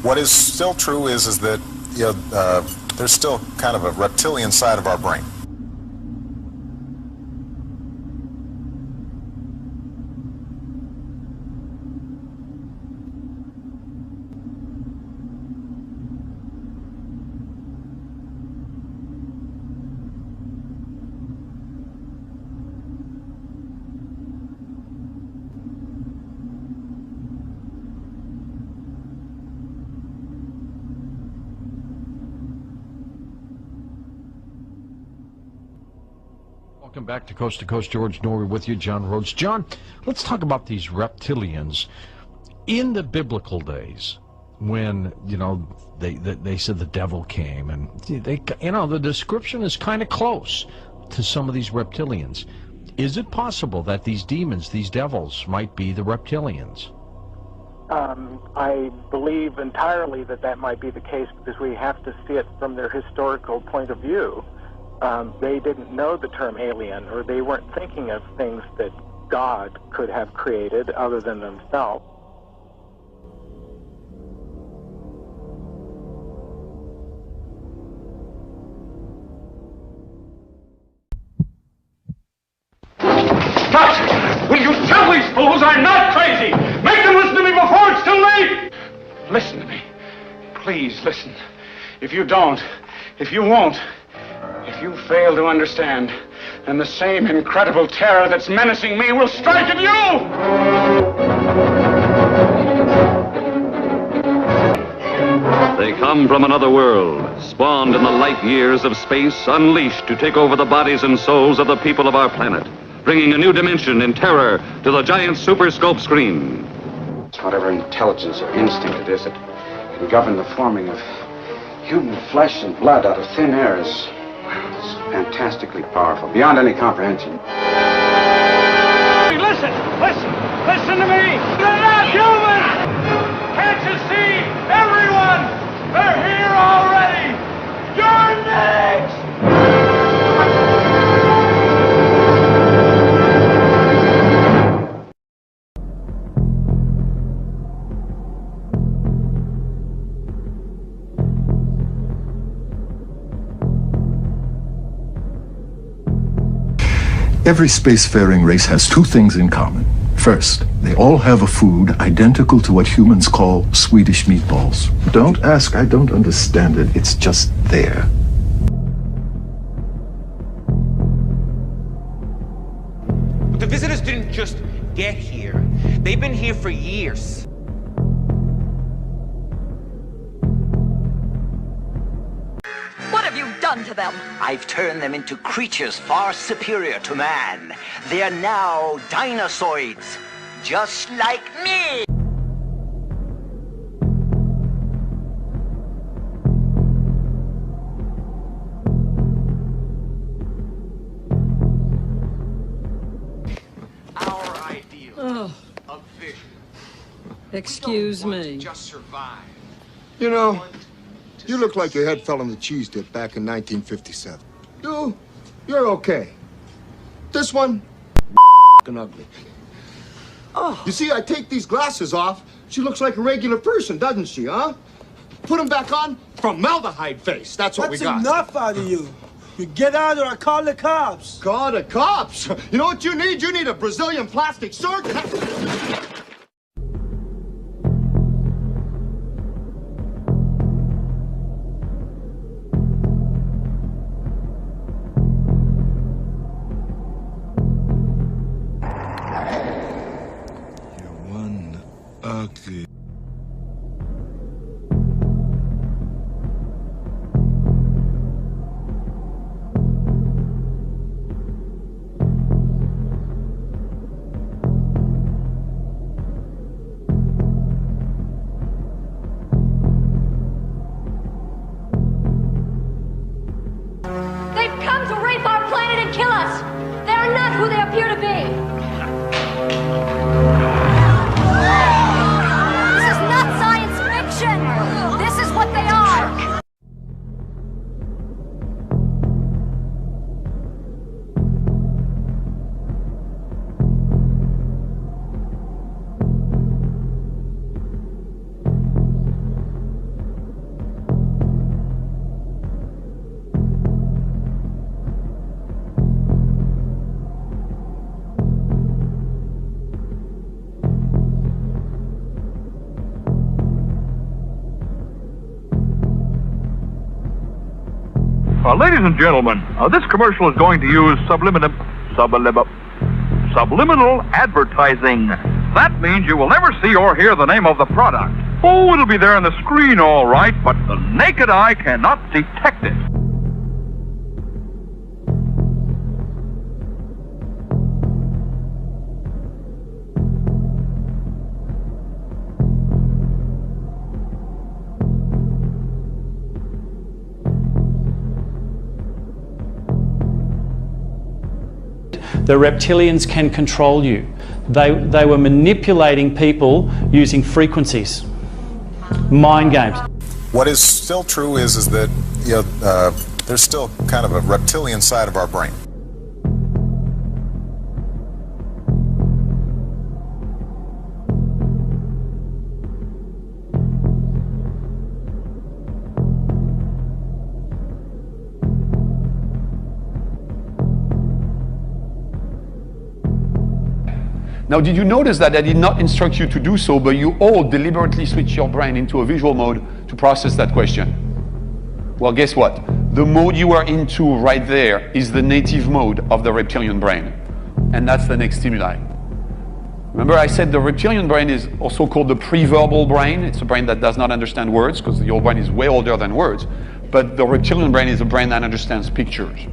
What is still true is that there's still kind of a reptilian side of our brain. Welcome back to Coast. George Norrie with you, John Rhodes. John, let's talk about these reptilians. In the biblical days, when, they said the devil came, and the description is kind of close to some of these reptilians. Is it possible that these demons, these devils, might be the reptilians? I believe entirely that might be the case, because we have to see it from their historical point of view. They didn't know the term alien, or they weren't thinking of things that God could have created other than themselves. Stop! Will you tell these fools I'm not crazy? Make them listen to me before it's too late! Listen to me. Please listen. If you don't, if you won't, if you fail to understand, then the same incredible terror that's menacing me will strike at you! They come from another world, spawned in the light years of space, unleashed to take over the bodies and souls of the people of our planet, bringing a new dimension in terror to the giant super scope screen. Whatever intelligence or instinct it is that can govern the forming of human flesh and blood out of thin air is fantastically powerful, beyond any comprehension. Listen! Listen! Listen to me! They're not human! Can't you see? Everyone! They're here already! You're next! Every spacefaring race has two things in common. First, they all have a food identical to what humans call Swedish meatballs. Don't ask, I don't understand it. It's just there. But the visitors didn't just get here. They've been here for years. What have you done to them? I've turned them into creatures far superior to man. They're now dinosaurs, just like me. Our ideal of vision. Excuse me. Just survive. You know, you look like your head fell on the cheese dip back in 1957. You're okay. This one, ugly. Oh. You see, I take these glasses off, she looks like a regular person, doesn't she, huh? Put them back on, formaldehyde face. That's what we got. That's enough out of you. You get out or I call the cops. Call the cops? You know what you need? You need a Brazilian plastic surgeon. Ugly. They've come to rape our planet and kill us. They are not who they appear to be. This is what they are! Ladies and gentlemen, this commercial is going to use subliminal advertising. That means you will never see or hear the name of the product. Oh, it'll be there on the screen all right, but the naked eye cannot detect it. The reptilians can control you. They were manipulating people using frequencies, mind games. What is still true is that there's still kind of a reptilian side of our brain. Now, did you notice that I did not instruct you to do so, but you all deliberately switch your brain into a visual mode to process that question? Well, guess what? The mode you are into right there is the native mode of the reptilian brain. And that's the next stimuli. Remember I said the reptilian brain is also called the pre-verbal brain. It's a brain that does not understand words, because your brain is way older than words. But the reptilian brain is a brain that understands pictures.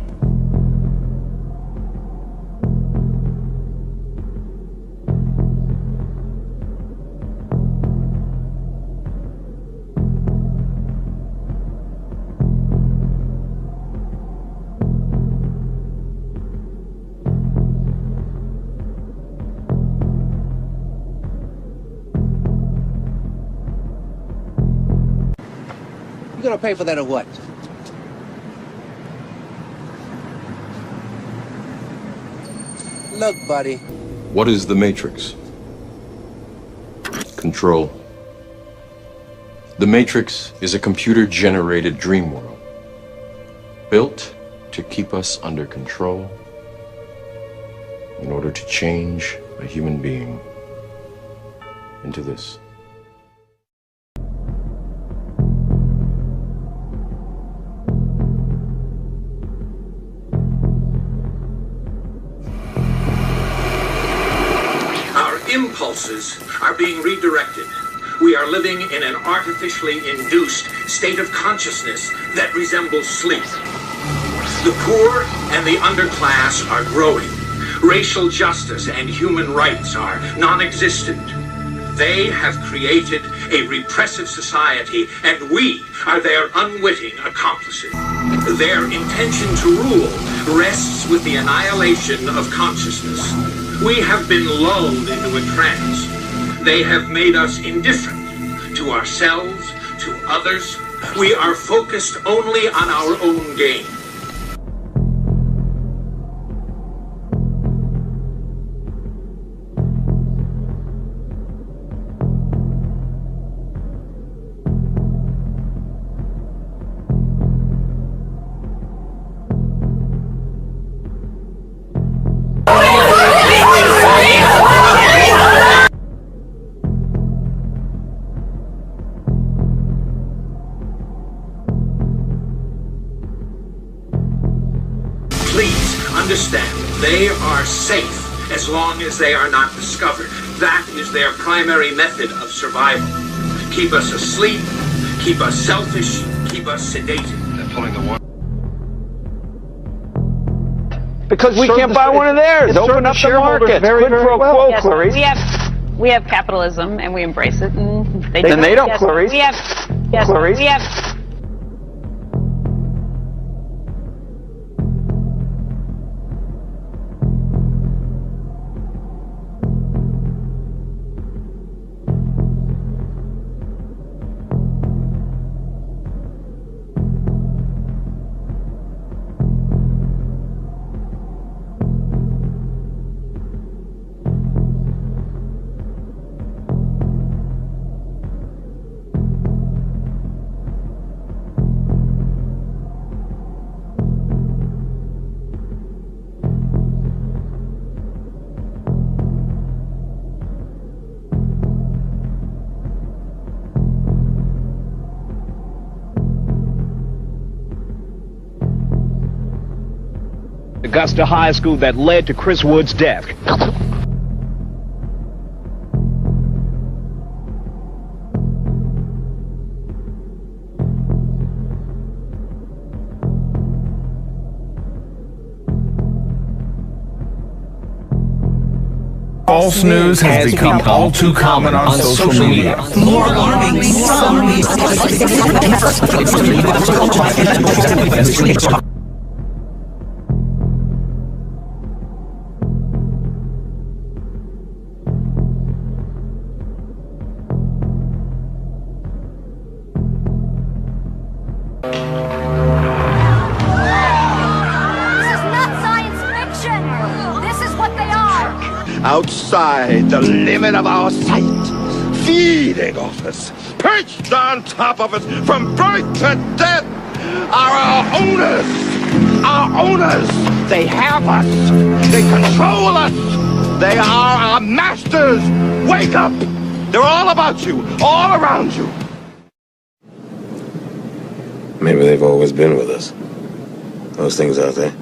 You gonna pay for that or what? Look, buddy. What is the Matrix? Control. The Matrix is a computer-generated dream world, built to keep us under control in order to change a human being into this. Impulses are being redirected. We are living in an artificially induced state of consciousness that resembles sleep. The poor and the underclass are growing. Racial justice and human rights are non-existent. They have created a repressive society, and we are their unwitting accomplices. Their intention to rule rests with the annihilation of consciousness. We have been lulled into a trance. They have made us indifferent to ourselves, to others. We are focused only on our own gain. Understand, they are safe as long as they are not discovered. That is their primary method of survival. Keep us asleep, keep us selfish, keep us sedated. They're pulling the water. Because we can't buy one of theirs. Open up the market. Quid pro quo, Yes, Clarice. we have capitalism and we embrace it, and they Then they don't, yes, Clarice. We have yes, Clarice. we have. Augusta High School that led to Chris Wood's death. False news has become all too common on social media. More alarming, some outside the limit of our sight, feeding off us, perched on top of us from birth to death, are our owners. Our owners. They have us. They control us. They are our masters. Wake up. They're all about you, all around you. Maybe they've always been with us. Those things out there.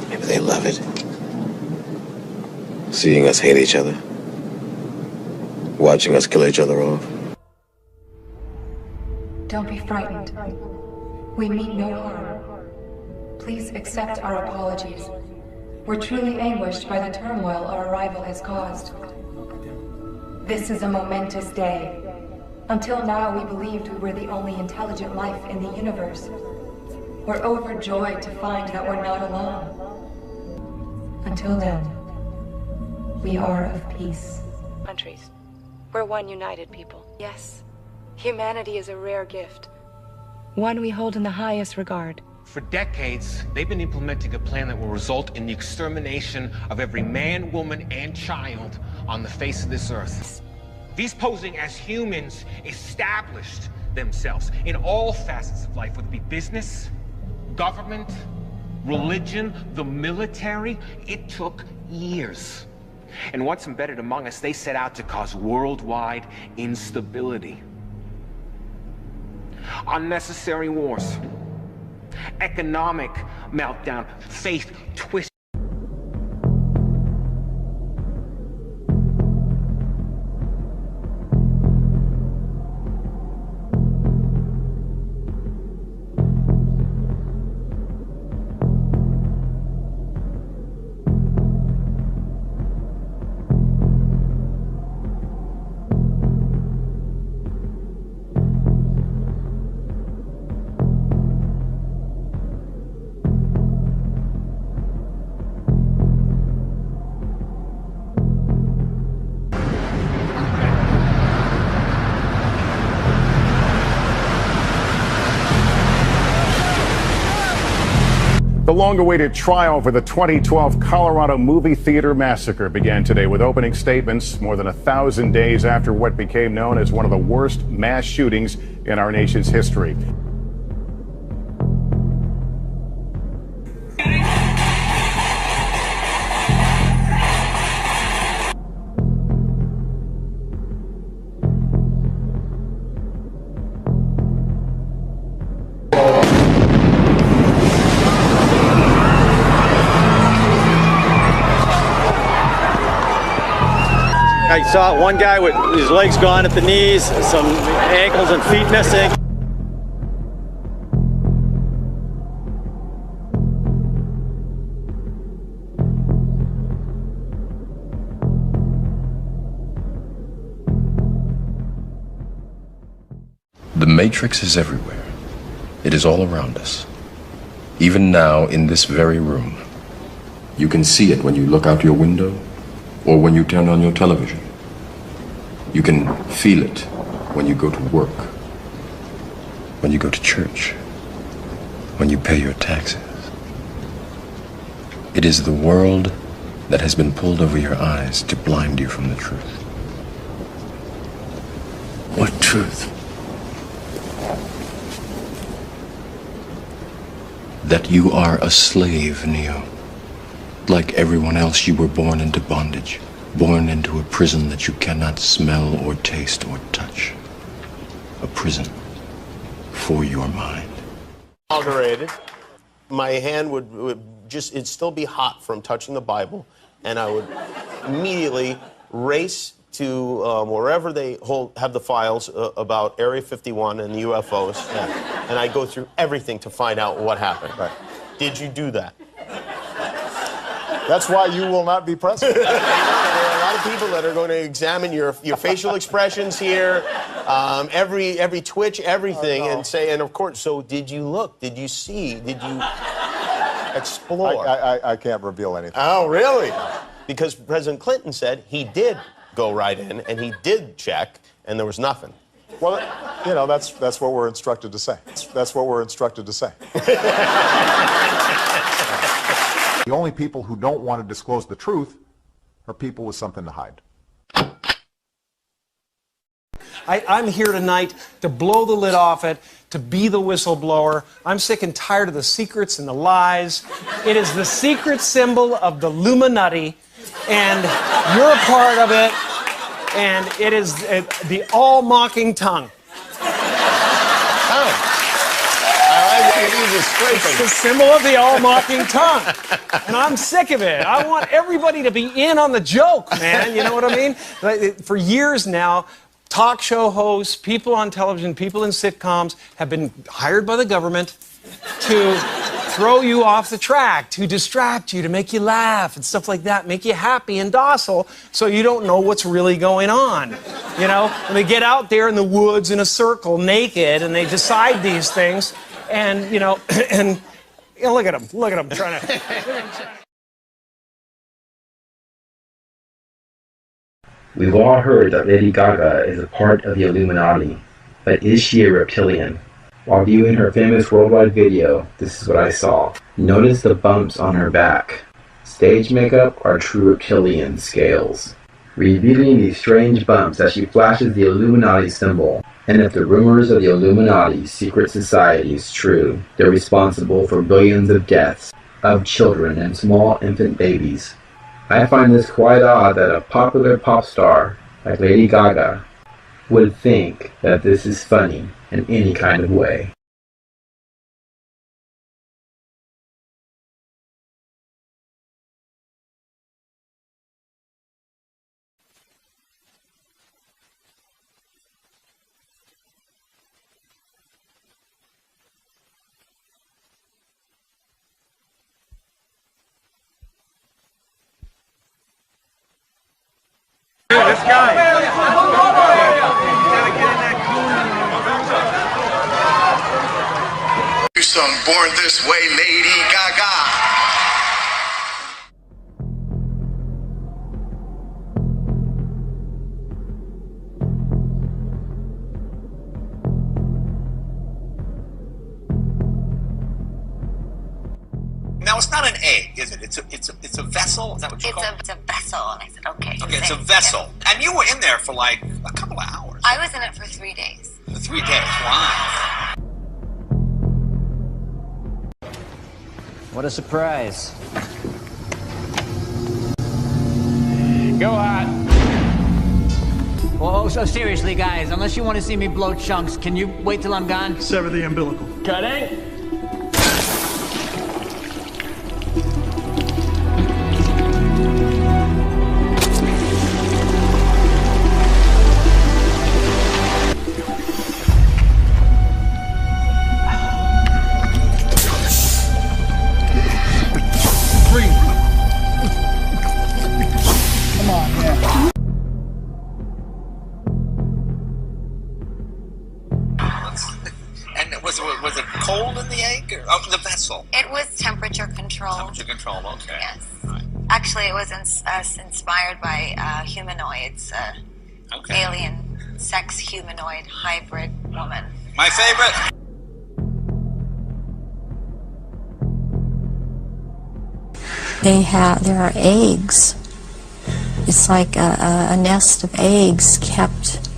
Maybe they love it. Seeing us hate each other. Watching us kill each other off. Don't be frightened. We mean no harm. Please accept our apologies. We're truly anguished by the turmoil our arrival has caused. This is a momentous day. Until now, we believed we were the only intelligent life in the universe. We're overjoyed to find that we're not alone. Until then, we are of peace. Countries. We're one united people. Yes, humanity is a rare gift. One we hold in the highest regard. For decades, they've been implementing a plan that will result in the extermination of every man, woman, and child on the face of this earth. These posing as humans established themselves in all facets of life, whether it be business, government, religion, the military. It took years. And once embedded among us, they set out to cause worldwide instability. Unnecessary wars, economic meltdown, faith twist. The long-awaited trial for the 2012 Colorado movie theater massacre began today with opening statements more than 1,000 days after what became known as one of the worst mass shootings in our nation's history. I saw one guy with his legs gone at the knees, some ankles and feet missing. The Matrix is everywhere. It is all around us. Even now, in this very room. You can see it when you look out your window or when you turn on your television. You can feel it when you go to work, when you go to church, when you pay your taxes. It is the world that has been pulled over your eyes to blind you from the truth. What truth? That you are a slave, Neo. Like everyone else, you were born into bondage, born into a prison that you cannot smell or taste or touch. A prison for your mind. Inaugurated my hand would just, it'd still be hot from touching the Bible, and I would immediately race to wherever they have the files about Area 51 and UFOs, and I go through everything to find out what happened. Right. Did you do that? That's why you will not be president. There are a lot of people that are going to examine your facial expressions here, every twitch, everything, and say, and of course, so did you look? Did you see? Did you explore? I can't reveal anything. Oh, really? Because President Clinton said he did go right in, and he did check, and there was nothing. Well, you know, that's what we're instructed to say. That's what we're instructed to say. The only people who don't want to disclose the truth are people with something to hide. I'm here tonight to blow the lid off it, to be the whistleblower. I'm sick and tired of the secrets and the lies. It is the secret symbol of the Illuminati, and you're a part of it, and it is the all-mocking tongue. It's the symbol of the all-mocking tongue. And I'm sick of it. I want everybody to be in on the joke, man. You know what I mean? For years now, talk show hosts, people on television, people in sitcoms have been hired by the government to throw you off the track, to distract you, to make you laugh and stuff like that, make you happy and docile so you don't know what's really going on. You know, when they get out there in the woods in a circle naked and they decide these things, and, you know, and you know, look at him trying to... We've all heard that Lady Gaga is a part of the Illuminati, but is she a reptilian? While viewing her famous worldwide video, this is what I saw. Notice the bumps on her back. Stage makeup or true reptilian scales? Revealing these strange bumps as she flashes the Illuminati symbol. And if the rumors of the Illuminati's secret society is true, they're responsible for billions of deaths of children and small infant babies. I find this quite odd that a popular pop star like Lady Gaga would think that this is funny in any kind of way. This guy. Do some Born This Way, Lady Gaga. Now it's not an egg, is it? It's a vessel. Is that what you call it? It's a vessel. And I said, okay. Okay, it's a vessel. Yeah. And you were in there for like a couple of hours. I was in it for 3 days. 3 days. Wow. What a surprise. Go on. Well, so seriously, guys, unless you want to see me blow chunks, can you wait till I'm gone? Sever the umbilical. Cutting. Was it cold in the egg or the vessel? It was temperature controlled. Temperature controlled, okay. Yes. Right. Actually, it was inspired by humanoids, okay. Alien sex humanoid hybrid woman. My favorite. There are eggs. It's like a nest of eggs kept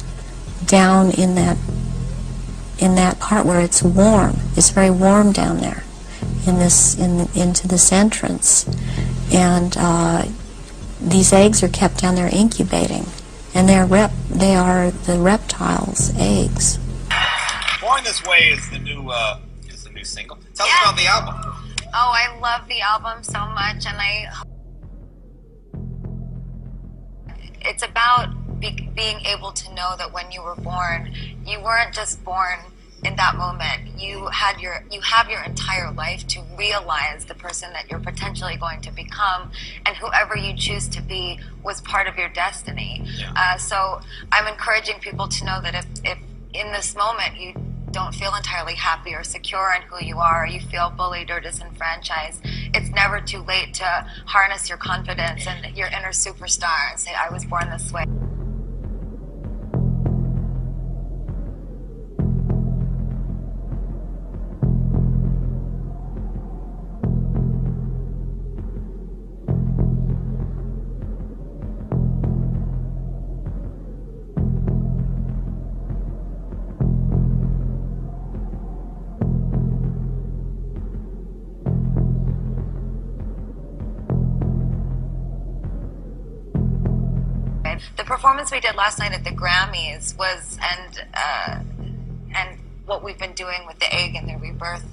down in that part where it's warm. It's very warm down there into this entrance, and these eggs are kept down there incubating, and they are the reptiles' eggs. Born This Way is the new single. Tell us about the album. Oh, I love the album so much, and it's about being able to know that when you were born, you weren't just born in that moment. You have your entire life to realize the person that you're potentially going to become, and whoever you choose to be was part of your destiny. So I'm encouraging people to know that if in this moment you don't feel entirely happy or secure in who you are, or you feel bullied or disenfranchised, it's never too late to harness your confidence and your inner superstar and say, I was born this way. The performance we did last night at the Grammys was, and what we've been doing with the egg and the rebirth,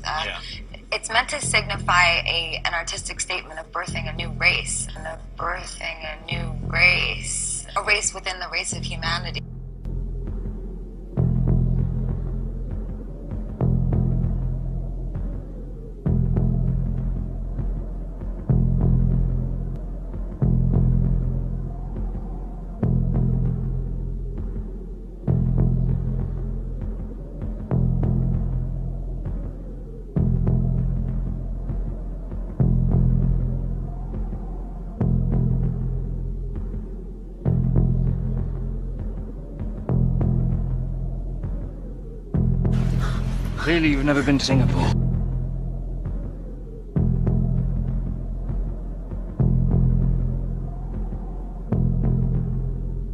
it's meant to signify an artistic statement of birthing a new race, and of birthing a new race, a race within the race of humanity. Clearly, you've never been to Singapore.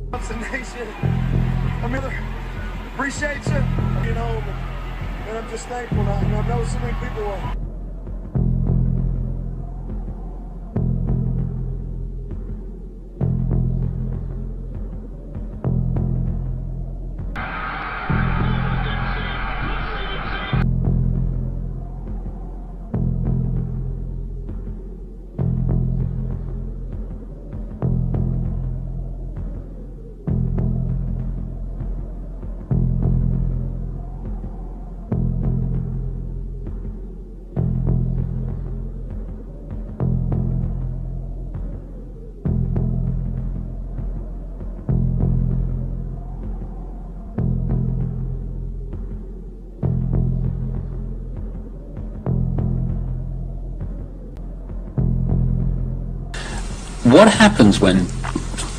What's the nation? I mean, appreciate you. You know, and I'm just thankful. And I know so many people are. What happens when,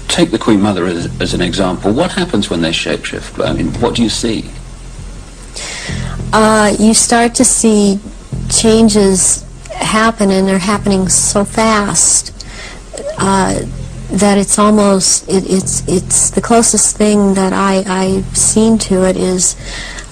take the Queen Mother as an example, what happens when they shapeshift? I mean, what do you see? You start to see changes happen, and they're happening so fast that it's almost, it's the closest thing that I've seen to it is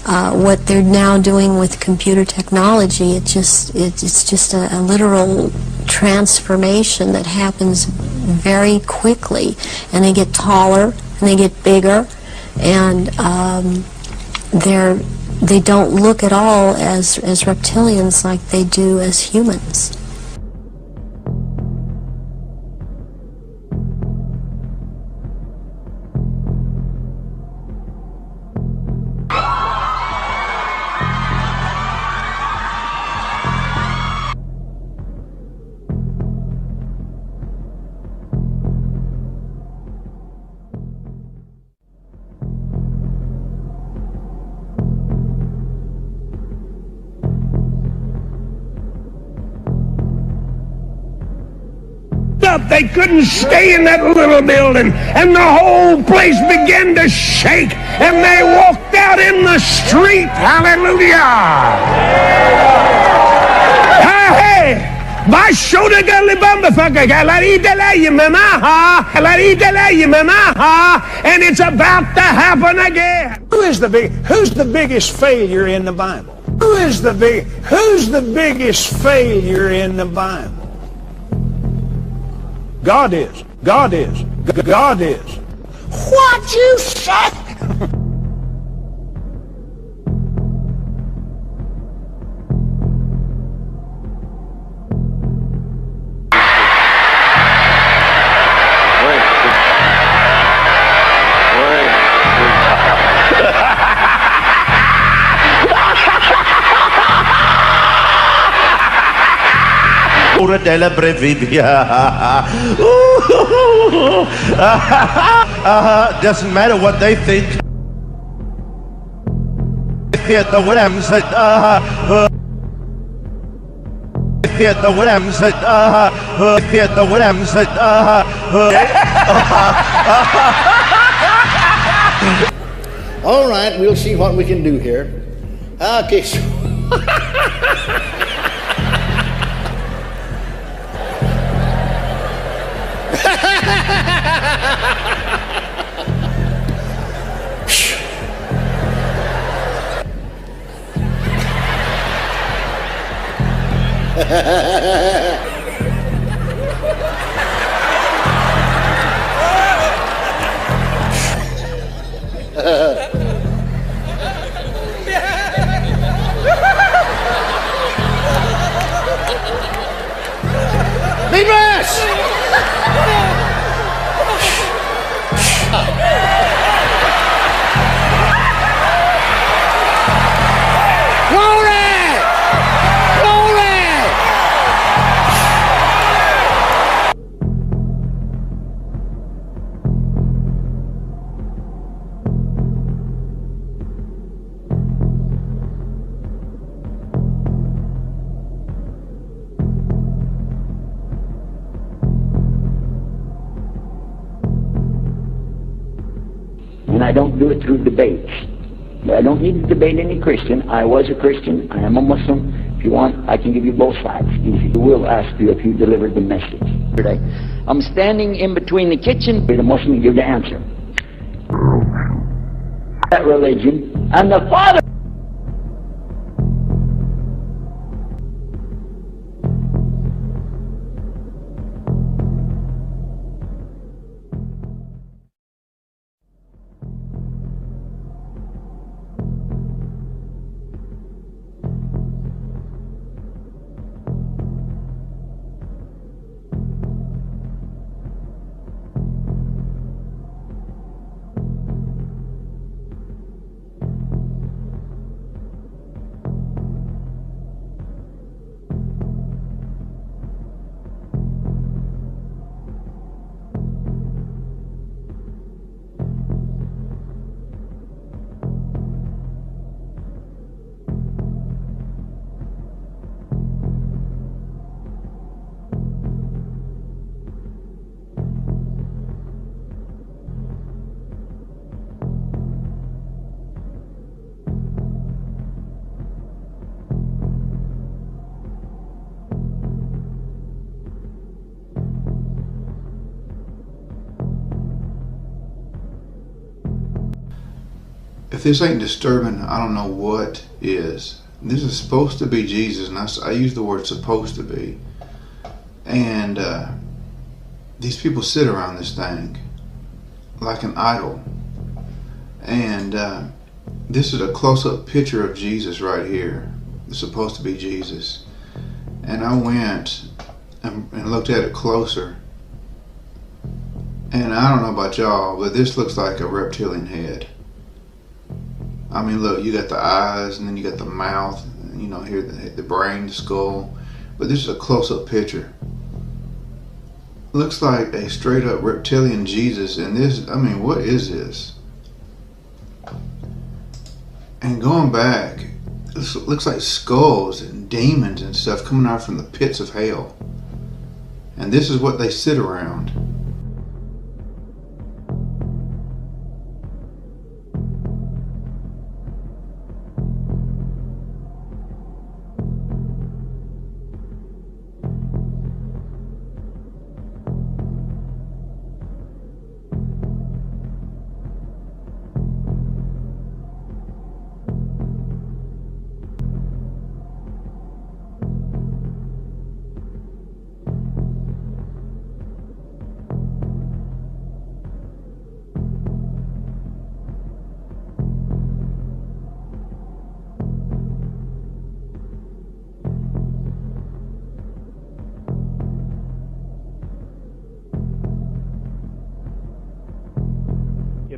what they're now doing with computer technology. It's just a literal transformation that happens very quickly, and they get taller and they get bigger, and they don't look at all as reptilians like they do as humans. They couldn't stay in that little building, and the whole place began to shake, and they walked out in the street. Hallelujah! Hey! And it's about to happen again. Who's the biggest failure in the Bible? Who's the biggest failure in the Bible? God is. God is. God is. What you say? Ora della brevivia. Doesn't matter what they think. Hit the Williams. Hit the Williams. Hit the Williams. All right, we'll see what we can do here. Okay, so Libras! Glory! Glory! And I don't do it through debates. I don't need to debate any Christian. I was a Christian. I am a Muslim. If you want, I can give you both sides. Easy. I will ask you if you delivered the message. I'm standing in between the kitchen. The Muslim give the answer. That religion and the Father. If this ain't disturbing, I don't know what is. This is supposed to be Jesus, and I use the word supposed to be. And these people sit around this thing like an idol. And this is a close-up picture of Jesus right here. It's supposed to be Jesus. And I went and looked at it closer. And I don't know about y'all, but this looks like a reptilian head. I mean, look, you got the eyes, and then you got the mouth, and, you know, here the brain, the skull. But this is a close-up picture. Looks like a straight-up reptilian Jesus, and this, I mean, what is this? And going back, this looks like skulls and demons and stuff coming out from the pits of hell. And this is what they sit around.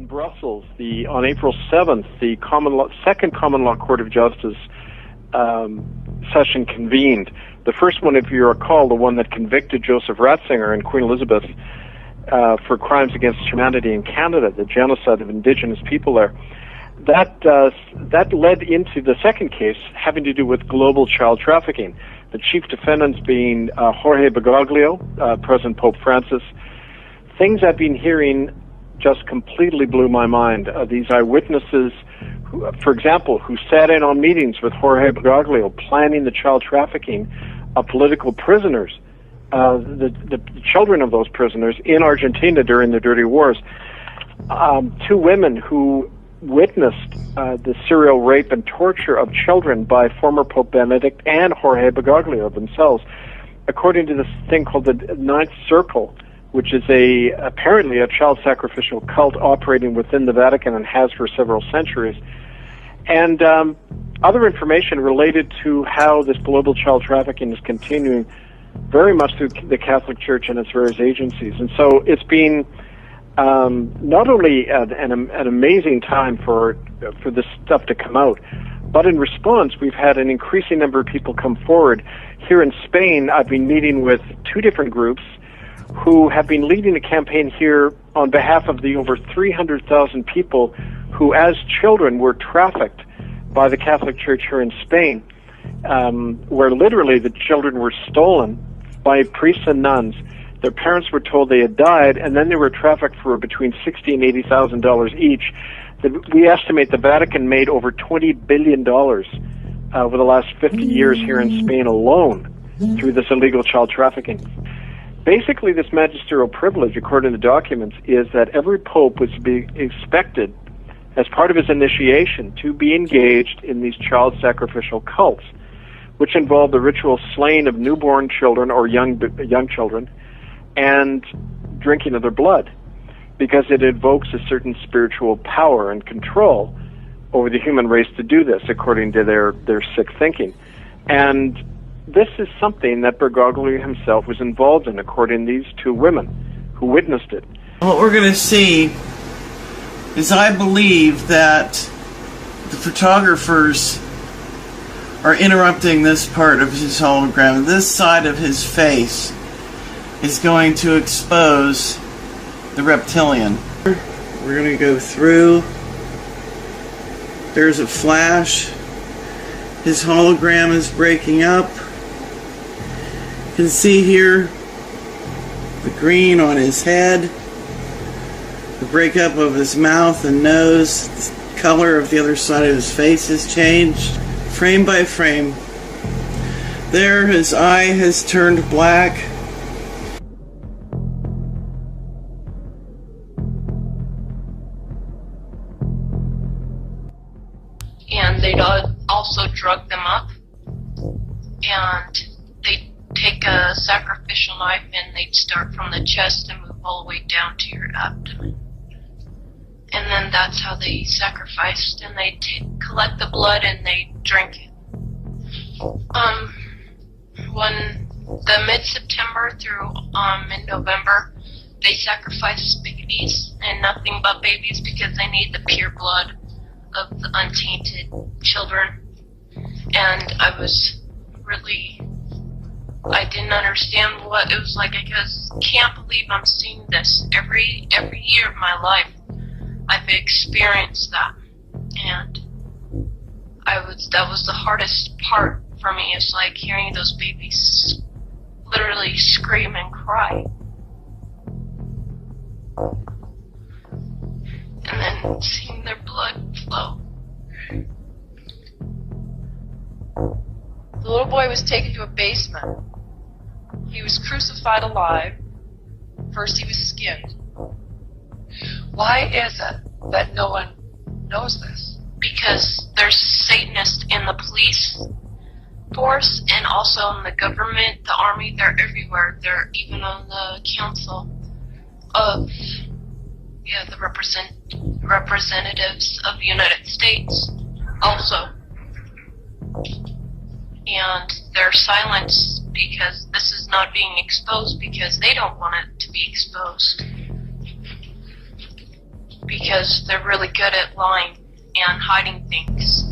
Brussels, on April 7th, the second common law court of justice session convened. The first one, if you recall, the one that convicted Joseph Ratzinger and Queen Elizabeth for crimes against humanity in Canada, the genocide of Indigenous people there. That led into the second case having to do with global child trafficking. The chief defendants being Jorge Bergoglio, President Pope Francis. Things I've been hearing just completely blew my mind. These eyewitnesses, for example, who sat in on meetings with Jorge Bergoglio planning the child trafficking of political prisoners, the children of those prisoners in Argentina during the dirty wars. Two women who witnessed the serial rape and torture of children by former Pope Benedict and Jorge Bergoglio themselves, according to this thing called the Ninth Circle, which is apparently a child sacrificial cult operating within the Vatican and has for several centuries. And other information related to how this global child trafficking is continuing very much through the Catholic Church and its various agencies. And so it's been not only an amazing time for this stuff to come out, but in response, we've had an increasing number of people come forward. Here in Spain, I've been meeting with two different groups who have been leading a campaign here on behalf of the over 300,000 people who, as children, were trafficked by the Catholic Church here in Spain, where literally the children were stolen by priests and nuns. Their parents were told they had died, and then they were trafficked for between $60,000 and $80,000 each. We estimate the Vatican made over $20 billion over the last 50 years here in Spain alone through this illegal child trafficking. Basically, this magisterial privilege, according to documents, is that every pope was to be expected, as part of his initiation, to be engaged in these child sacrificial cults, which involve the ritual slaying of newborn children or young children and drinking of their blood, because it evokes a certain spiritual power and control over the human race to do this, according to their sick thinking. And this is something that Bergoglio himself was involved in, according to these two women who witnessed it. What we're going to see is, I believe that the photographers are interrupting this part of his hologram. This side of his face is going to expose the reptilian. We're going to go through. There's a flash. His hologram is breaking up. You can see here the green on his head, the breakup of his mouth and nose, the color of the other side of his face has changed, frame by frame. There, his eye has turned black. And they'd also drug them up, and they'd take a sacrificial knife and they'd start from the chest and move all the way down to your abdomen. And then that's how they sacrificed, and they'd collect the blood and they'd drink it. When the mid-September through mid-November, they sacrificed babies, and nothing but babies, because they need the pure blood of the untainted children. And I didn't understand what it was like. I just can't believe I'm seeing this every year of my life. I've experienced that, and that was the hardest part for me. It's like hearing those babies literally scream and cry, and then seeing their blood flow. The little boy was taken to a basement. He was crucified alive. First he was skinned. Why is it that no one knows this? Because there's Satanists in the police force and also in the government, the army. They're everywhere. They're even on the council of the representatives of the United States also. And they're silenced because this is not being exposed, because they don't want it to be exposed. Because they're really good at lying and hiding things.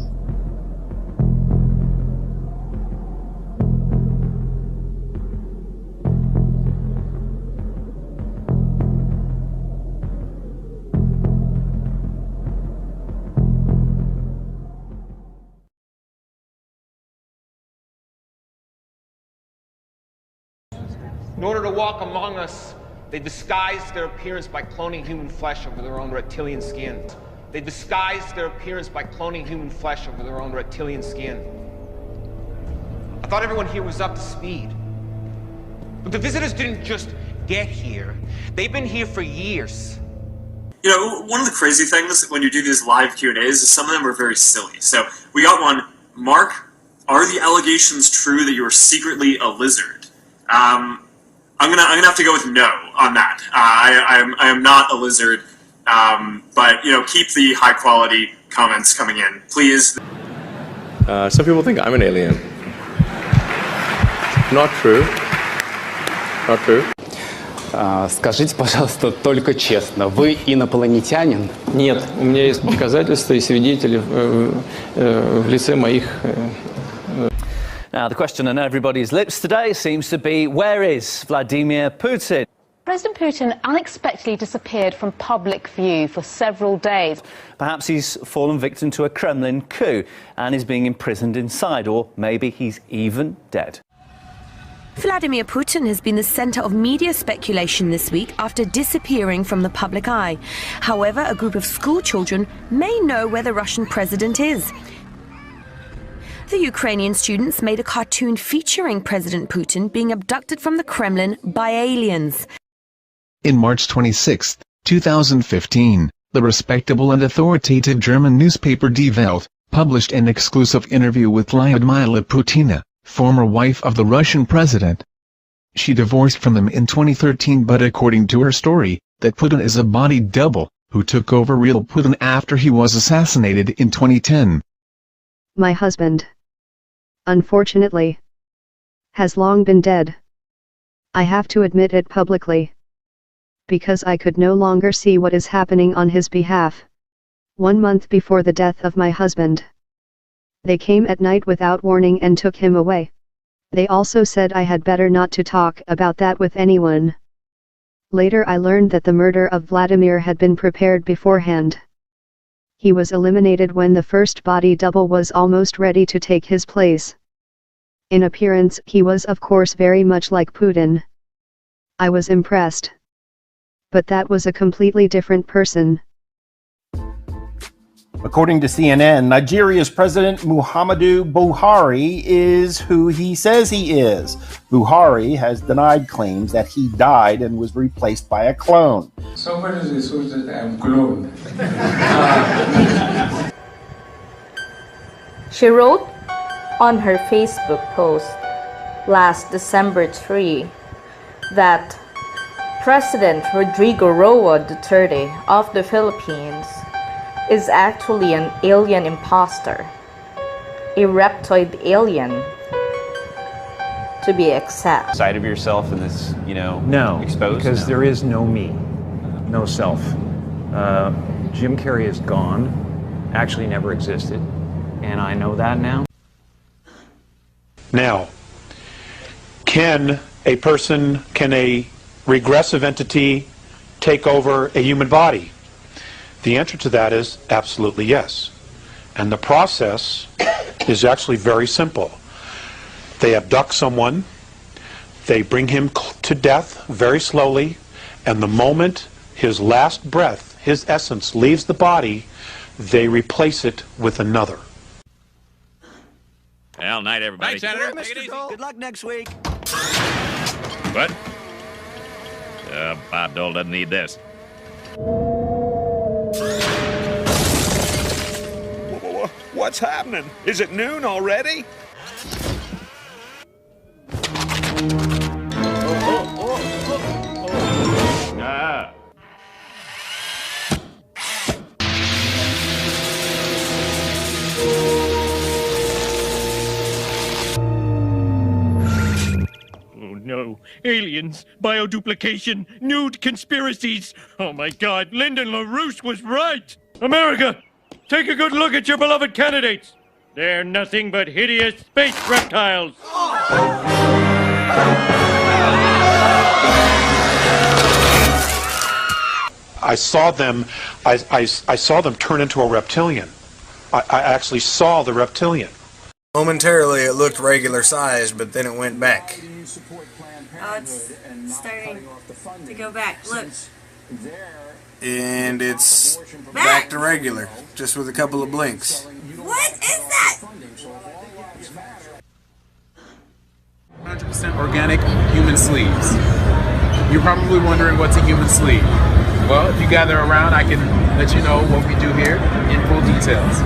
In order to walk among us, they disguised their appearance by cloning human flesh over their own reptilian skin. They disguised their appearance by cloning human flesh over their own reptilian skin. I thought everyone here was up to speed. But the visitors didn't just get here. They've been here for years. You know, one of the crazy things when you do these live Q&As is some of them are very silly. So we got one. Mark, are the allegations true that you are secretly a lizard? I'm gonna have to go with no on that. I am not a lizard. But you know, keep the high quality comments coming in, please. Some people think I'm an alien. Not true. Not true. Скажите, пожалуйста, только честно, вы инопланетянин? Нет, у меня есть доказательства и свидетели в лице моих. Now, the question on everybody's lips today seems to be, where is Vladimir Putin? President Putin unexpectedly disappeared from public view for several days. Perhaps he's fallen victim to a Kremlin coup and is being imprisoned inside, or maybe he's even dead. Vladimir Putin has been the center of media speculation this week after disappearing from the public eye. However, a group of school children may know where the Russian president is. The Ukrainian students made a cartoon featuring President Putin being abducted from the Kremlin by aliens. In March 26, 2015, the respectable and authoritative German newspaper Die Welt published an exclusive interview with Lyudmila Putina, former wife of the Russian president. She divorced from him in 2013, but according to her story, that Putin is a body double, who took over real Putin after he was assassinated in 2010. My husband, unfortunately, has long been dead. I have to admit it publicly, because I could no longer see what is happening on his behalf. 1 month before the death of my husband, they came at night without warning and took him away. They also said I had better not to talk about that with anyone. Later I learned that the murder of Vladimir had been prepared beforehand. He was eliminated when the first body double was almost ready to take his place. In appearance, he was of course very much like Putin. I was impressed. But that was a completely different person. According to CNN, Nigeria's President Muhammadu Buhari is who he says he is. Buhari has denied claims that he died and was replaced by a clone. Somebody assumes that I'm cloned. She wrote on her Facebook post last December 3 that President Rodrigo Roa Duterte of the Philippines is actually an alien imposter, a reptoid alien, to be exact. Side of yourself in this, No, exposed? because No. there is no me, no self. Jim Carrey is gone, actually never existed, and I know that now. Now, can a regressive entity take over a human body? The answer to that is absolutely yes. And the process is actually very simple. They abduct someone, they bring him to death very slowly, and the moment his last breath, his essence, leaves the body, they replace it with another. Well, night, everybody. Night, Senator. Take it easy. Good luck next week. What? Bob Dole doesn't need this. What's happening? Is it noon already? Ah. Oh no, aliens, bioduplication, nude conspiracies. Oh my God, Lyndon LaRouche was right. America, take a good look at your beloved candidates. They're nothing but hideous space reptiles. I saw them turn into a reptilian. I actually saw the reptilian. Momentarily it looked regular sized, but then it went back. Oh, it's starting to go back. Look. And it's back to regular, just with a couple of blinks. What is that? 100% organic human sleeves. You're probably wondering what's a human sleeve. Well, if you gather around, I can let you know what we do here in full details.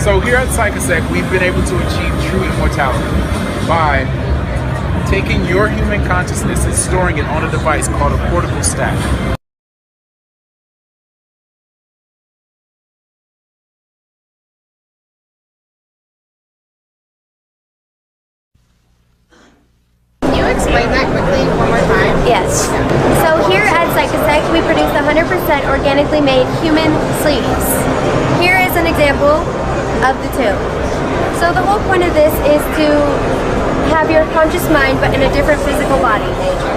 So here at Psychosec, we've been able to achieve true immortality by taking your human consciousness and storing it on a device called a cortical stack. Explain that quickly one more time. Yes. So here at Psychosec, we produce 100% organically made human sleeves. Here is an example of the two. So the whole point of this is to have your conscious mind but in a different physical body.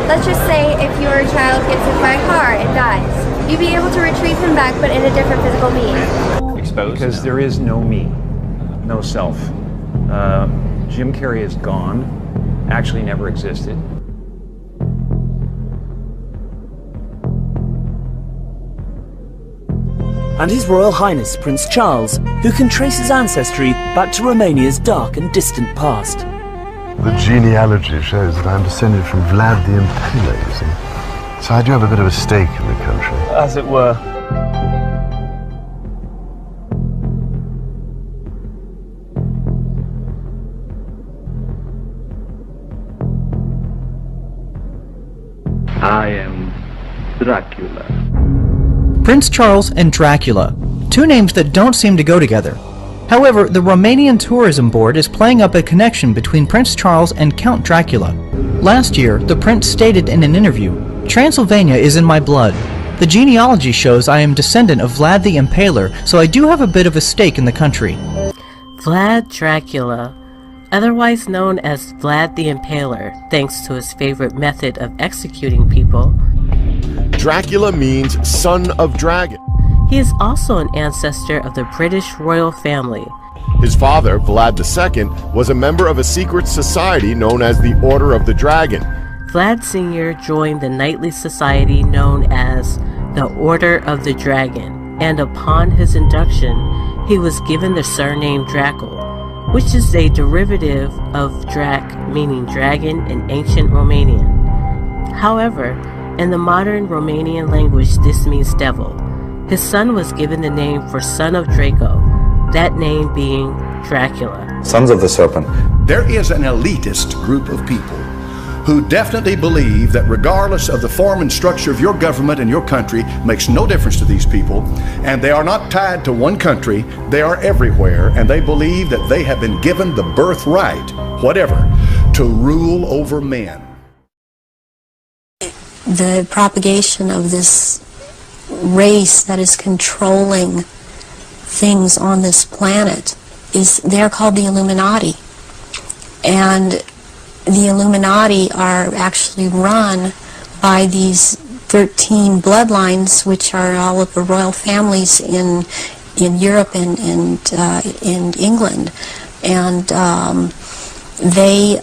Let's just say if your child gets hit by a car and dies, you'd be able to retrieve him back but in a different physical being. Exposed? Because there is no me, no self. Jim Carrey is gone. Actually never existed. And His Royal Highness Prince Charles, who can trace his ancestry back to Romania's dark and distant past. The genealogy shows that I'm descended from Vlad the Impaler, you see. So I do have a bit of a stake in the country. As it were. I am Dracula. Prince Charles and Dracula, two names that don't seem to go together. However, the Romanian Tourism Board is playing up a connection between Prince Charles and Count Dracula. Last year, the prince stated in an interview, "Transylvania is in my blood. The genealogy shows I am descendant of Vlad the Impaler, so I do have a bit of a stake in the country." Vlad Dracula, otherwise known as Vlad the Impaler, thanks to his favorite method of executing people. Dracula means son of dragon. He is also an ancestor of the British royal family. His father, Vlad II, was a member of a secret society known as the Order of the Dragon. Vlad Sr. joined the knightly society known as the Order of the Dragon, and upon his induction, he was given the surname Dracul, which is a derivative of Drac, meaning dragon in ancient Romanian. However, in the modern Romanian language, this means devil. His son was given the name for son of Draco, that name being Dracula. Sons of the Serpent. There is an elitist group of people who definitely believe that regardless of the form and structure of your government and your country, makes no difference to these people, and they are not tied to one country, they are everywhere, and they believe that they have been given the birthright, whatever, to rule over men. The propagation of this race that is controlling things on this planet they're called the Illuminati. And the Illuminati are actually run by these 13 bloodlines, which are all of the royal families in Europe and in England. And they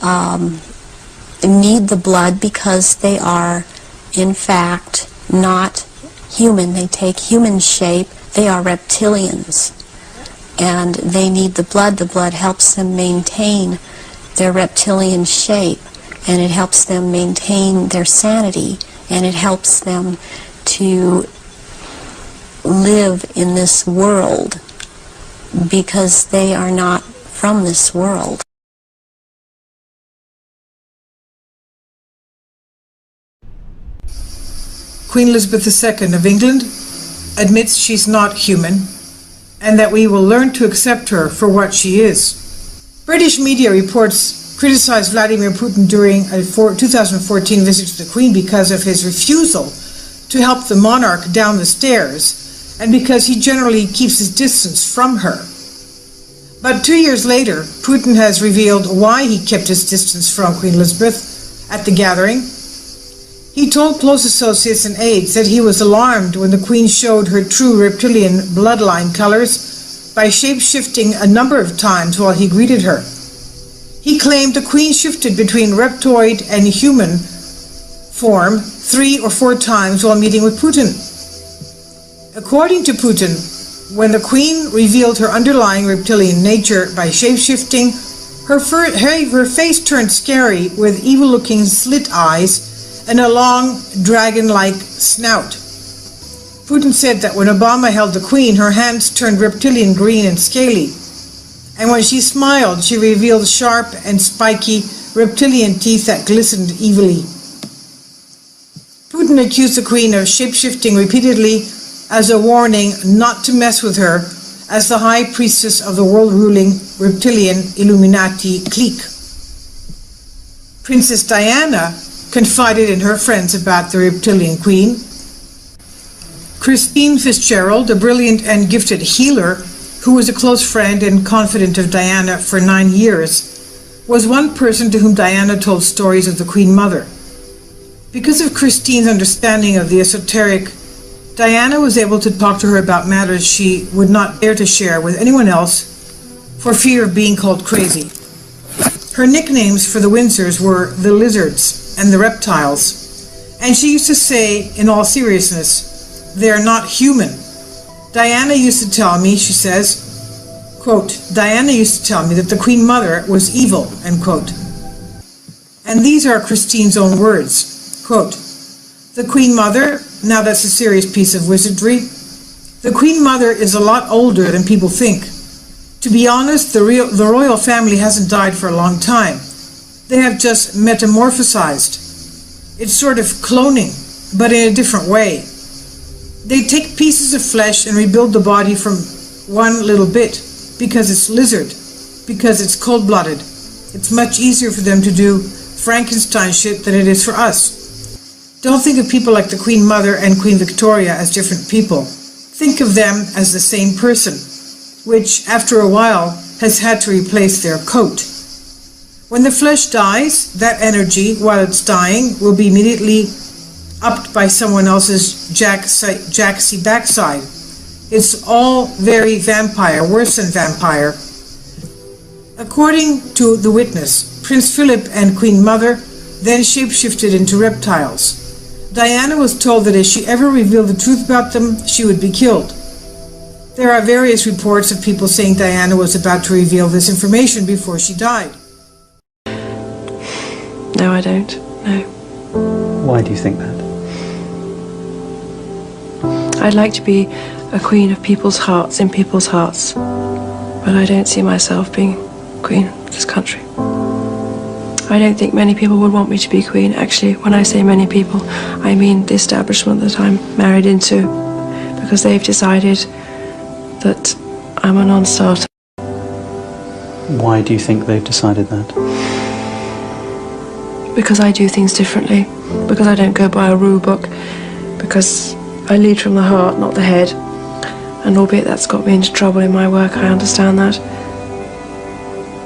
need the blood because they are, in fact, not human. They take human shape. They are reptilians. And they need the blood. The blood helps them maintain their reptilian shape, and it helps them maintain their sanity, and it helps them to live in this world because they are not from this world. Queen Elizabeth II of England admits she's not human and that we will learn to accept her for what she is. British media reports criticized Vladimir Putin during a 2014 visit to the Queen because of his refusal to help the monarch down the stairs and because he generally keeps his distance from her. But 2 years later, Putin has revealed why he kept his distance from Queen Elizabeth at the gathering. He told close associates and aides that he was alarmed when the Queen showed her true reptilian bloodline colors by shape-shifting a number of times while he greeted her. He claimed the queen shifted between reptoid and human form 3 or 4 times while meeting with Putin. According to Putin, when the queen revealed her underlying reptilian nature by shape-shifting, her face turned scary with evil-looking slit eyes and a long, dragon-like snout. Putin said that when Obama held the queen, her hands turned reptilian green and scaly, and when she smiled, she revealed sharp and spiky reptilian teeth that glistened evilly. Putin accused the queen of shape-shifting repeatedly as a warning not to mess with her as the high priestess of the world-ruling reptilian Illuminati clique. Princess Diana confided in her friends about the reptilian queen. Christine Fitzgerald, a brilliant and gifted healer who was a close friend and confidant of Diana for 9 years, was one person to whom Diana told stories of the Queen Mother. Because of Christine's understanding of the esoteric, Diana was able to talk to her about matters she would not dare to share with anyone else for fear of being called crazy. Her nicknames for the Windsors were the Lizards and the Reptiles, and she used to say, in all seriousness, "They're not human." Diana used to tell me, she says, quote, "Diana used to tell me that the Queen Mother was evil," end quote. And these are Christine's own words, quote, "The Queen Mother," now that's a serious piece of wizardry, "the Queen Mother is a lot older than people think. To be honest, the royal family hasn't died for a long time. They have just metamorphosized. It's sort of cloning, but in a different way. They take pieces of flesh and rebuild the body from one little bit, because it's lizard, because it's cold-blooded. It's much easier for them to do Frankenstein shit than it is for us. Don't think of people like the Queen Mother and Queen Victoria as different people. Think of them as the same person, which, after a while, has had to replace their coat. When the flesh dies, that energy, while it's dying, will be immediately upped by someone else's jacksy backside. It's all very vampire, worse than vampire. According to the witness, Prince Philip and Queen Mother then shapeshifted into reptiles. Diana was told that if she ever revealed the truth about them, she would be killed. There are various reports of people saying Diana was about to reveal this information before she died. No, I don't. No. Why do you think that? I'd like to be a queen of people's hearts, in people's hearts. But I don't see myself being queen of this country. I don't think many people would want me to be queen. Actually, when I say many people, I mean the establishment that I'm married into, because they've decided that I'm a non-starter. Why do you think they've decided that? Because I do things differently, because I don't go by a rule book, because I lead from the heart, not the head. And albeit that's got me into trouble in my work, I understand that.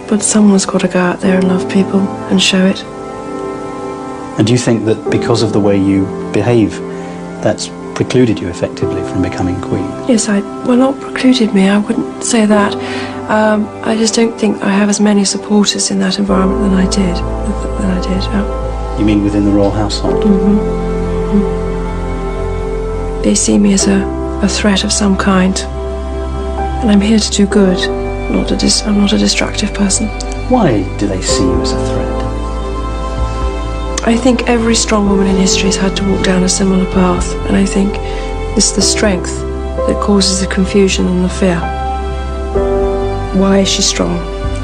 But someone's got to go out there and love people and show it. And do you think that because of the way you behave, that's precluded you effectively from becoming queen? Yes, well, not precluded me, I wouldn't say that. I just don't think I have as many supporters in that environment than I did. Yeah. You mean within the royal household? They see me as a threat of some kind. And I'm here to do good. I'm not a destructive person. Why do they see you as a threat? I think every strong woman in history has had to walk down a similar path, and I think it's the strength that causes the confusion and the fear. Why is she strong?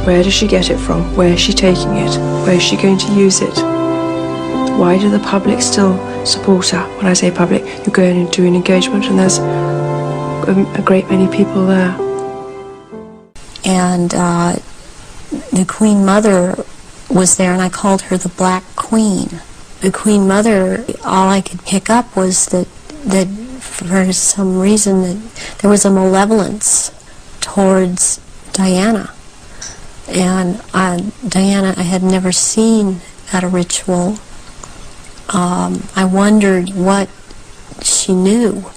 Where does she get it from? Where is she taking it? Where is she going to use it? Why do the public still support her? When I say public, you go in and do an engagement and there's a great many people there. And the Queen Mother was there, and I called her the Black Queen. The Queen Mother, all I could pick up was that for some reason that there was a malevolence towards Diana. And Diana I had never seen at a ritual. I wondered what she knew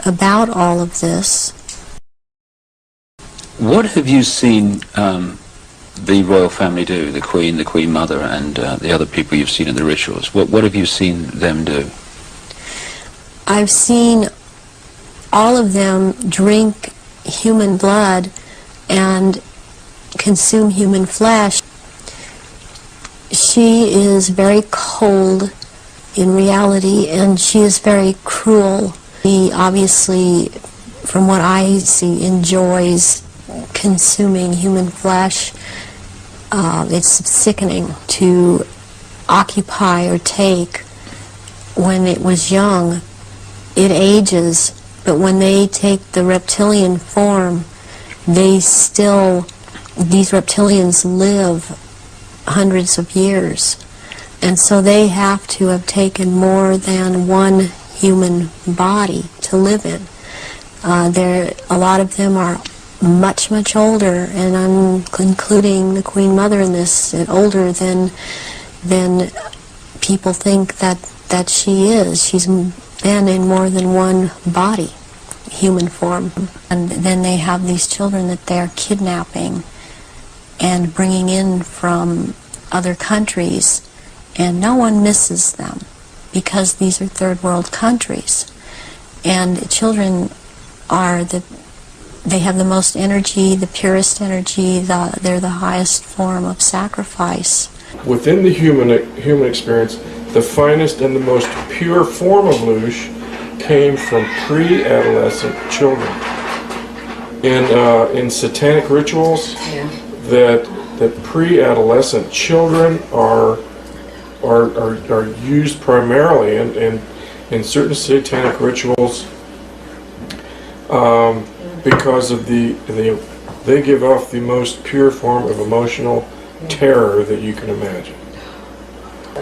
about all of this. What have you seen the royal family do, the Queen Mother, and the other people you've seen in the rituals? What have you seen them do? I've seen all of them drink human blood and consume human flesh. She is very cold in reality, and she is very cruel. He obviously, from what I see, enjoys consuming human flesh. It's sickening to occupy or take. When it was young, it ages, but when they take the reptilian form, these reptilians live hundreds of years. And so they have to have taken more than one human body to live in. A lot of them are much, much older, and I'm including the Queen Mother in this, older than people think that she is. She's been in more than one body, human form. And then they have these children that they're kidnapping and bringing in from other countries, and no one misses them because these are third world countries. And children they have the most energy, the purest energy, they're the highest form of sacrifice. Within the human experience, the finest and the most pure form of Lush came from pre-adolescent children. In satanic rituals, that pre-adolescent children are used primarily in certain satanic rituals because of they give off the most pure form of emotional terror that you can imagine.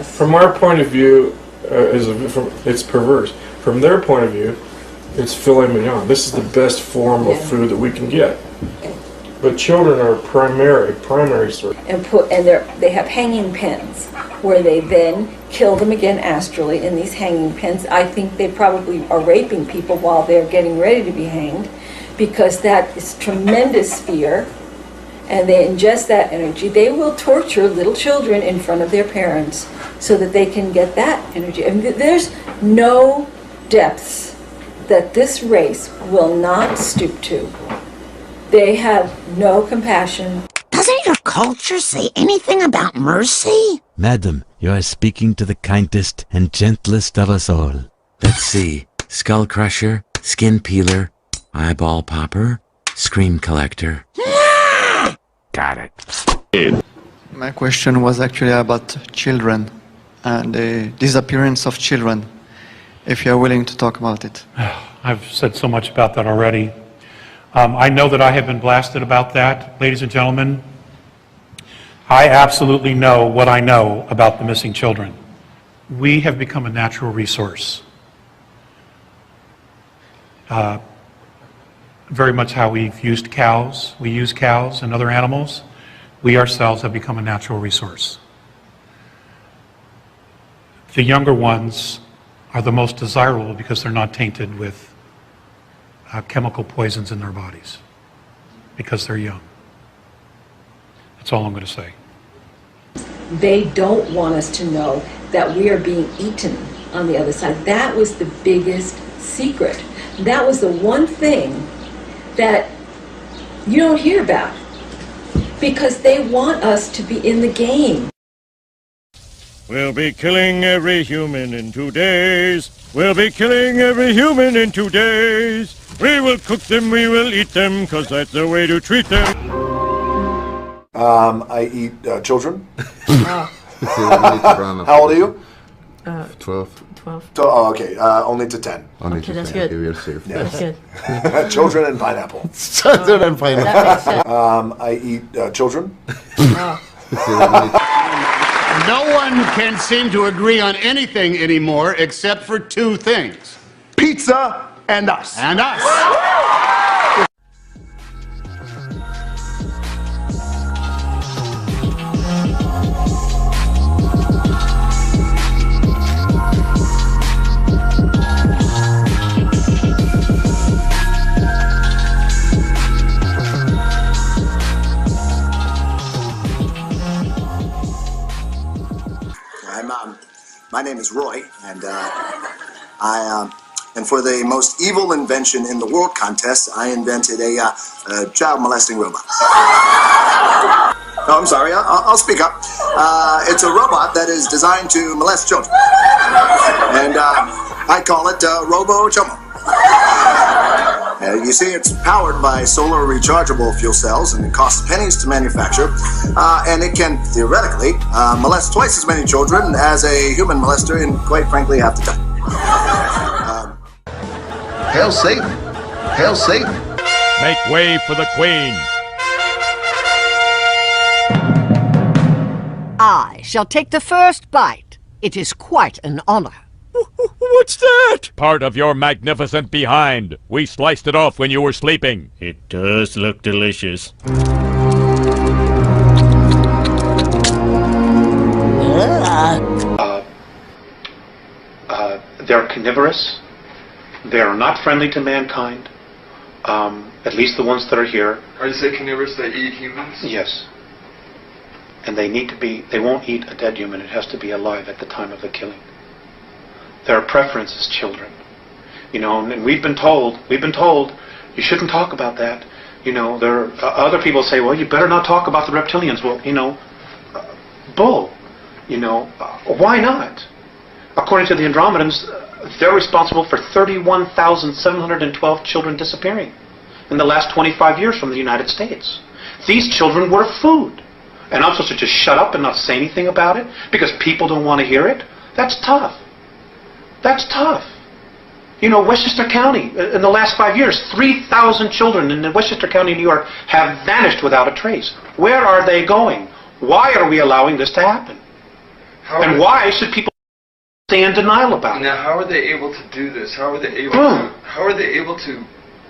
From our point of view, it's perverse. From their point of view, it's filet mignon. This is the best form of food that we can get. But children are primary source. And they have hanging pins where they then kill them again astrally in these hanging pins. I think they probably are raping people while they're getting ready to be hanged, because that is tremendous fear, and they ingest that energy. They will torture little children in front of their parents so that they can get that energy. I mean, there's no depths that this race will not stoop to. They have no compassion. Doesn't your culture say anything about mercy? Madam, you are speaking to the kindest and gentlest of us all. Let's see. Skull crusher, skin peeler, eyeball popper, scream collector. Got it. My question was actually about children and the disappearance of children, if you're willing to talk about it. I've said so much about that already. I know that I have been blasted about that. Ladies and gentlemen, I absolutely know what I know about the missing children. We have become a natural resource. Very much how we've used cows. We use cows and other animals. We ourselves have become a natural resource. The younger ones are the most desirable because they're not tainted with chemical poisons in their bodies, because they're young. That's all I'm going to say. They don't want us to know that we are being eaten on the other side. That was the biggest secret. That was the one thing that you don't hear about, because they want us to be in the game. We'll be killing every human in 2 days. We'll be killing every human in 2 days. We will cook them, we will eat them, because that's the way to treat them. I eat children. How old are you? 12. Oh, okay. Only to 10. Only to okay, that's 10. Good. We are safe. Yes. That's good. Children and pineapple. Children and pineapple. I eat children. No one can seem to agree on anything anymore except for two things. Pizza and us. And us. My name is Roy, and and for the most evil invention in the world contest, I invented a child molesting robot. Oh, I'm sorry, I'll speak up. It's a robot that is designed to molest children. And I call it Robo Chomo. You see, it's powered by solar rechargeable fuel cells, and it costs pennies to manufacture. And it can, theoretically, molest twice as many children as a human molester in, quite frankly, half the time. Hail Satan! Hail Satan! Make way for the Queen! I shall take the first bite. It is quite an honor. What's that? Part of your magnificent behind. We sliced it off when you were sleeping. It does look delicious. They're carnivorous. They are not friendly to mankind. At least the ones that are here. Are you saying carnivorous, they eat humans? Yes. And they need to be, they won't eat a dead human. It has to be alive at the time of the killing. Their preference is children. You know, and we've been told, you shouldn't talk about that. You know, there are, other people say, well, you better not talk about the reptilians. Well, you know, bull. You know, why not? According to the Andromedans, they're responsible for 31,712 children disappearing in the last 25 years from the United States. These children were food. And I'm supposed to just shut up and not say anything about it because people don't want to hear it? That's tough. That's tough. You know, Westchester County, in the last 5 years, 3,000 children in Westchester County, New York, have vanished without a trace. Where are they going? Why are we allowing this to happen? And why should people stay in denial about it? Now, how are they able to do this? How are they able to? How are they able to?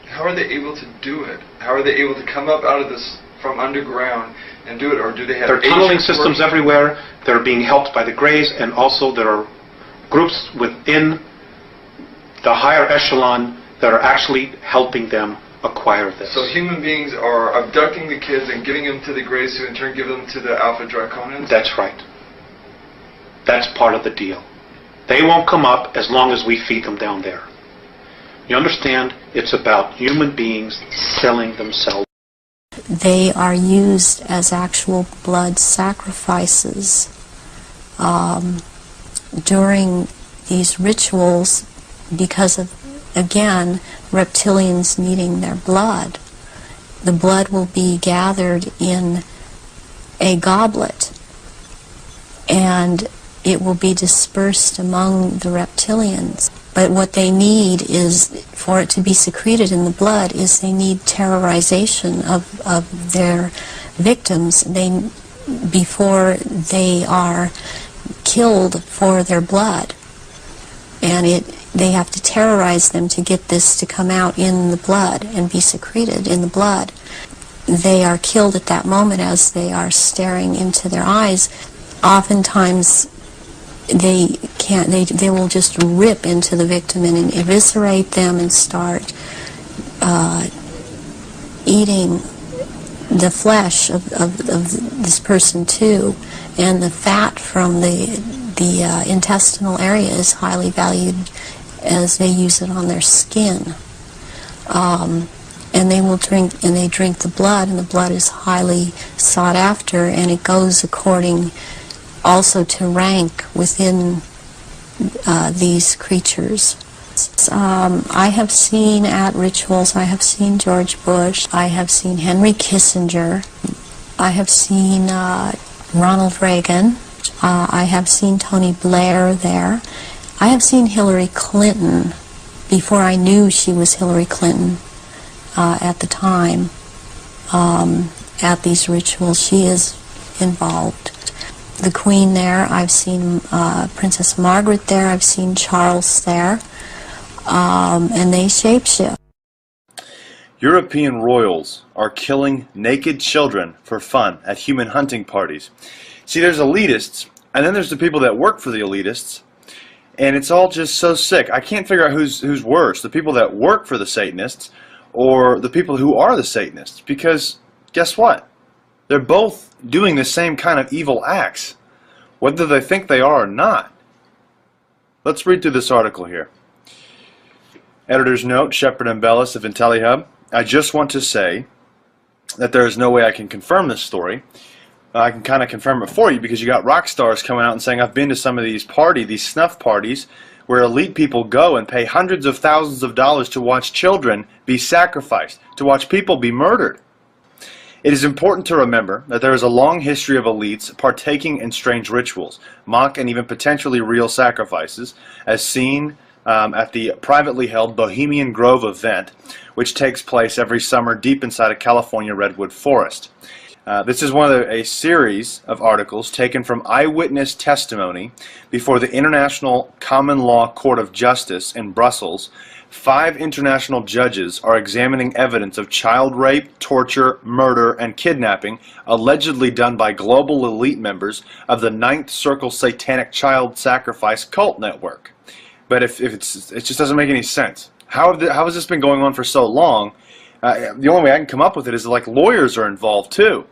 How are they able to do it? How are they able to come up out of this from underground and do it, or do they have? There are tunneling systems everywhere. They're being helped by the Greys, and also there are groups within the higher echelon that are actually helping them acquire this. So human beings are abducting the kids and giving them to the Greys, who in turn give them to the Alpha Draconans? That's right. That's part of the deal. They won't come up as long as we feed them down there. You understand? It's about human beings selling themselves. They are used as actual blood sacrifices. During these rituals, because of, again, reptilians needing their blood, the blood will be gathered in a goblet, and it will be dispersed among the reptilians. But what they need is, for it to be secreted in the blood, is they need terrorization of their victims before they are killed for their blood. And they have to terrorize them to get this to come out in the blood and be secreted in the blood. They are killed at that moment as they are staring into their eyes. Oftentimes they will just rip into the victim and eviscerate them and start eating the flesh of this person too. And the fat from the intestinal area is highly valued, as they use it on their skin. And they will drink the blood, and the blood is highly sought after, and it goes according also to rank within these creatures. I have seen at rituals, I have seen George Bush, I have seen Henry Kissinger, I have seen Ronald Reagan, I have seen Tony Blair there, I have seen Hillary Clinton before I knew she was Hillary Clinton at the time. At these rituals, she is involved. The Queen there, I've seen Princess Margaret there, I've seen Charles there, and they shapeshift. European royals are killing naked children for fun at human hunting parties. See, there's elitists, and then there's the people that work for the elitists, and it's all just so sick. I can't figure out who's worse, the people that work for the Satanists or the people who are the Satanists, because guess what? They're both doing the same kind of evil acts. whether they think they are or not. Let's read through this article here. Editor's note, Shepard and Bellis of IntelliHub. I just want to say that there is no way I can confirm this story. I can kind of confirm it for you because you got rock stars coming out and saying, I've been to some of these snuff parties where elite people go and pay hundreds of thousands of dollars to watch children be sacrificed, to watch people be murdered. It is important to remember that there is a long history of elites partaking in strange rituals, mock and even potentially real sacrifices, as seen at the privately held Bohemian Grove event, which takes place every summer deep inside a California redwood forest. This is one of a series of articles taken from eyewitness testimony before the International Common Law Court of Justice in Brussels. 5 international judges are examining evidence of child rape, torture, murder, and kidnapping allegedly done by global elite members of the Ninth Circle Satanic Child Sacrifice Cult Network. But it just doesn't make any sense. How has this been going on for so long? The only way I can come up with it is like lawyers are involved too.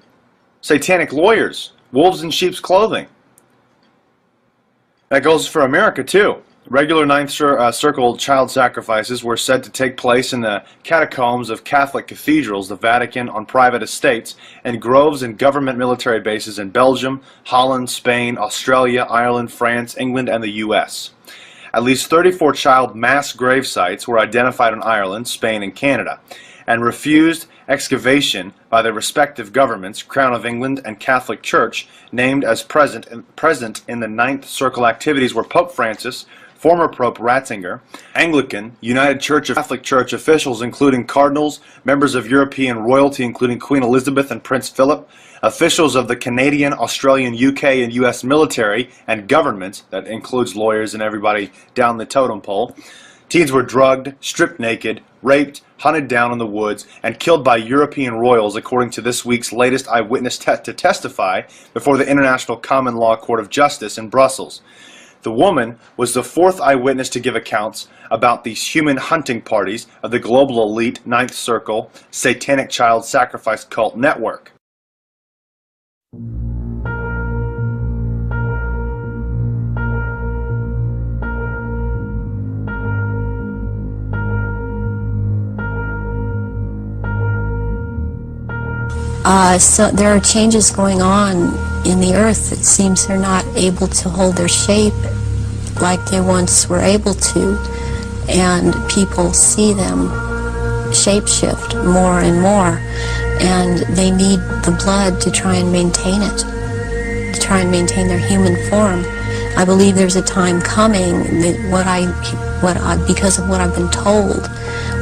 Satanic lawyers, wolves in sheep's clothing. That goes for America too. Regular Ninth Circle child sacrifices were said to take place in the catacombs of Catholic cathedrals, the Vatican, on private estates, and groves and government military bases in Belgium, Holland, Spain, Australia, Ireland, France, England, and the U.S. At least 34 child mass grave sites were identified in Ireland, Spain, and Canada, and refused excavation by their respective governments, Crown of England and Catholic Church, named as present in the Ninth Circle activities were Pope Francis, former Pope Ratzinger, Anglican, United Church of Catholic Church officials including cardinals, members of European royalty including Queen Elizabeth and Prince Philip, officials of the Canadian, Australian, UK, and US military and governments, that includes lawyers and everybody down the totem pole. Teens were drugged, stripped naked, raped, hunted down in the woods, and killed by European royals, according to this week's latest eyewitness to testify before the International Common Law Court of Justice in Brussels. The woman was the 4th eyewitness to give accounts about these human hunting parties of the global elite Ninth Circle Satanic Child Sacrifice Cult Network. So there are changes going on in the earth. It seems they're not able to hold their shape like they once were able to, and people see them shapeshift more and more, and they need the blood to try and maintain it, to try and maintain their human form. I believe there's a time coming that because of what I've been told,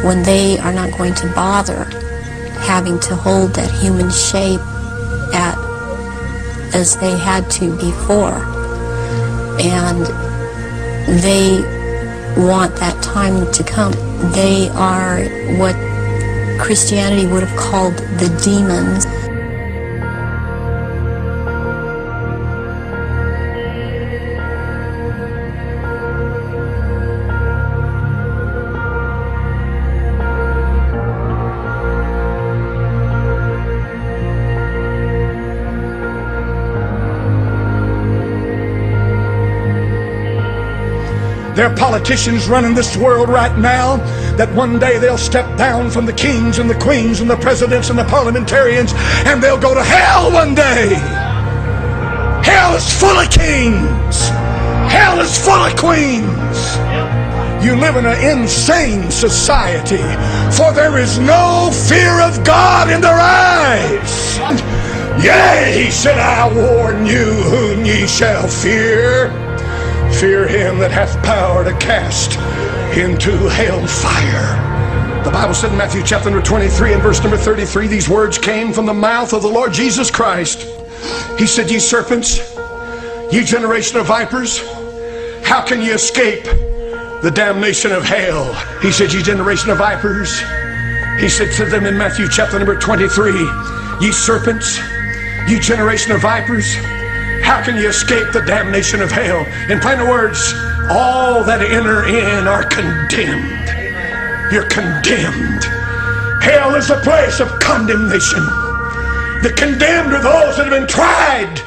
when they are not going to bother having to hold that human shape as they had to before, and they want that time to come. They are what Christianity would have called the demons. There are politicians running this world right now that one day they'll step down from the kings and the queens and the presidents and the parliamentarians, and they'll go to hell one day. Hell is full of kings. Hell is full of queens. You live in an insane society, for there is no fear of God in their eyes. Yea, he said, I warn you whom ye shall fear. Fear him that hath power to cast into hell fire. The Bible said in Matthew chapter number 23 and verse number 33, these words came from the mouth of the Lord Jesus Christ. He said, ye serpents, ye generation of vipers, how can ye escape the damnation of hell? He said, ye generation of vipers. He said to them in Matthew chapter number 23, ye serpents, ye generation of vipers, how can you escape the damnation of hell? In plain words, all that enter in are condemned. You're condemned. Hell is the place of condemnation. The condemned are those that have been tried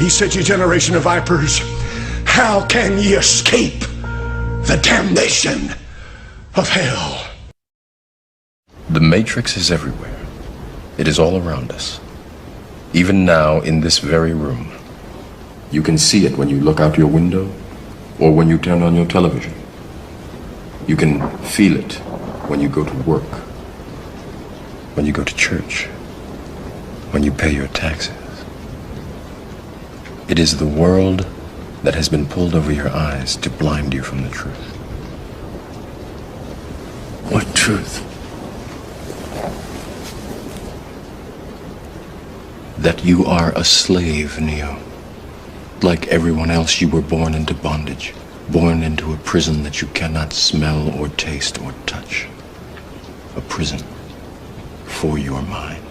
He said, "Ye generation of vipers, how can ye escape the damnation of hell?" The Matrix is everywhere. It is all around us. Even now, in this very room. You can see it when you look out your window or when you turn on your television. You can feel it when you go to work, when you go to church, when you pay your taxes. It is the world that has been pulled over your eyes to blind you from the truth. What truth? That you are a slave, Neo. Like everyone else, you were born into bondage, born into a prison that you cannot smell or taste or touch. A prison for your mind.